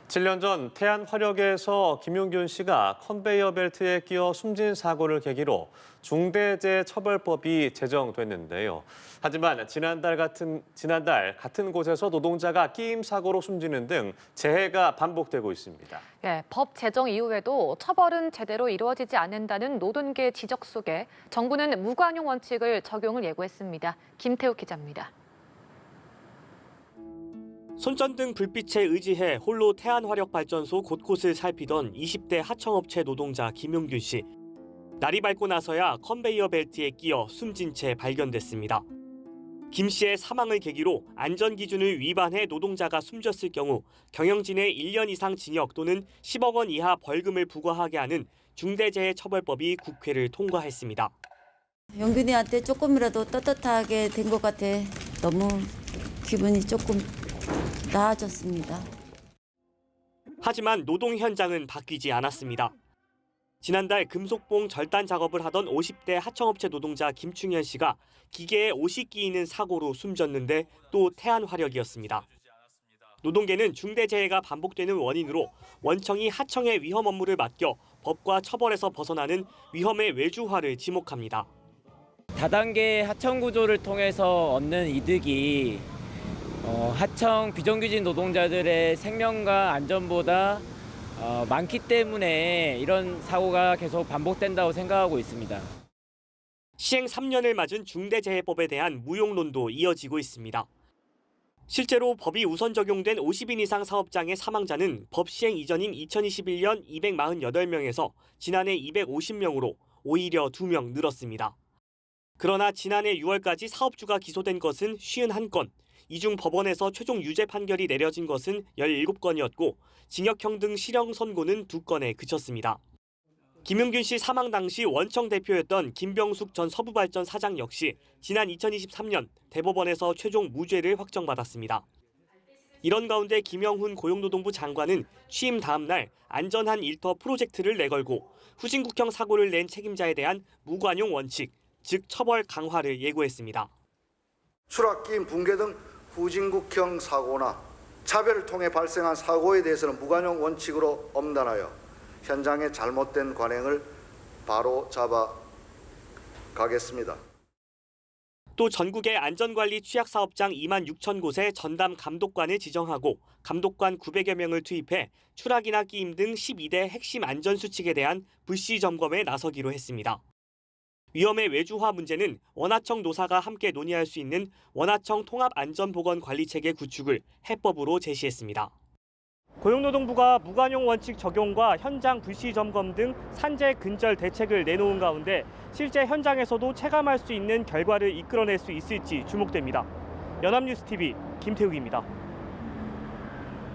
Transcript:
7년 전 태안 화력에서 김용균 씨가 컨베이어 벨트에 끼어 숨진 사고를 계기로 중대재해처벌법이 제정됐는데요. 하지만 지난달 같은 곳에서 노동자가 끼임 사고로 숨지는 등 재해가 반복되고 있습니다. 법 제정 이후에도 처벌은 제대로 이루어지지 않는다는 노동계 지적 속에 정부는 무관용 원칙을 적용을 예고했습니다. 김태욱 기자입니다. 손전등 불빛에 의지해 홀로 태안화력발전소 곳곳을 살피던 20대 하청업체 노동자 김용균 씨. 날이 밝고 나서야 컨베이어 벨트에 끼어 숨진 채 발견됐습니다. 김 씨의 사망을 계기로 안전기준을 위반해 노동자가 숨졌을 경우 경영진의 1년 이상 징역 또는 10억 원 이하 벌금을 부과하게 하는 중대재해처벌법이 국회를 통과했습니다. 용균이한테 조금이라도 떳떳하게 된 것 같아. 너무 기분이 조금 나아졌습니다. 하지만 노동 현장은 바뀌지 않았습니다. 지난달 금속봉 절단 작업을 하던 50대 하청업체 노동자 김충현 씨가 기계에 옷이 끼이는 사고로 숨졌는데 또 태안화력이었습니다. 노동계는 중대재해가 반복되는 원인으로 원청이 하청에 위험 업무를 맡겨 법과 처벌에서 벗어나는 위험의 외주화를 지목합니다. 다단계 하청 구조를 통해서 얻는 이득이 하청 비정규직 노동자들의 생명과 안전보다 많기 때문에 이런 사고가 계속 반복된다고 생각하고 있습니다. 시행 3년을 맞은 중대재해법에 대한 무용론도 이어지고 있습니다. 실제로 법이 우선 적용된 50인 이상 사업장의 사망자는 법 시행 이전인 2021년 248명에서 지난해 250명으로 오히려 2명 늘었습니다. 그러나 지난해 6월까지 사업주가 기소된 것은 51건, 이 중 법원에서 최종 유죄 판결이 내려진 것은 17건이었고 징역형 등 실형 선고는 2건에 그쳤습니다. 김용균 씨 사망 당시 원청 대표였던 김병숙 전 서부발전 사장 역시 지난 2023년 대법원에서 최종 무죄를 확정받았습니다. 이런 가운데 김영훈 고용노동부 장관은 취임 다음 날 안전한 일터 프로젝트를 내걸고 후진국형 사고를 낸 책임자에 대한 무관용 원칙, 즉 처벌 강화를 예고했습니다. 추락, 끼임, 붕괴 등 후진국형 사고나 차별을 통해 발생한 사고에 대해서는 무관용 원칙으로 엄단하여 현장의 잘못된 관행을 바로 잡아 가겠습니다. 또 전국의 안전관리 취약사업장 2만 6천 곳에 전담 감독관을 지정하고 감독관 900여 명을 투입해 추락이나 끼임 등 12대 핵심 안전수칙에 대한 불시 점검에 나서기로 했습니다. 위험의 외주화 문제는 원하청 노사가 함께 논의할 수 있는 원하청 통합안전보건관리체계 구축을 해법으로 제시했습니다. 고용노동부가 무관용 원칙 적용과 현장 불시 점검 등 산재 근절 대책을 내놓은 가운데 실제 현장에서도 체감할 수 있는 결과를 이끌어낼 수 있을지 주목됩니다. 연합뉴스TV 김태욱입니다.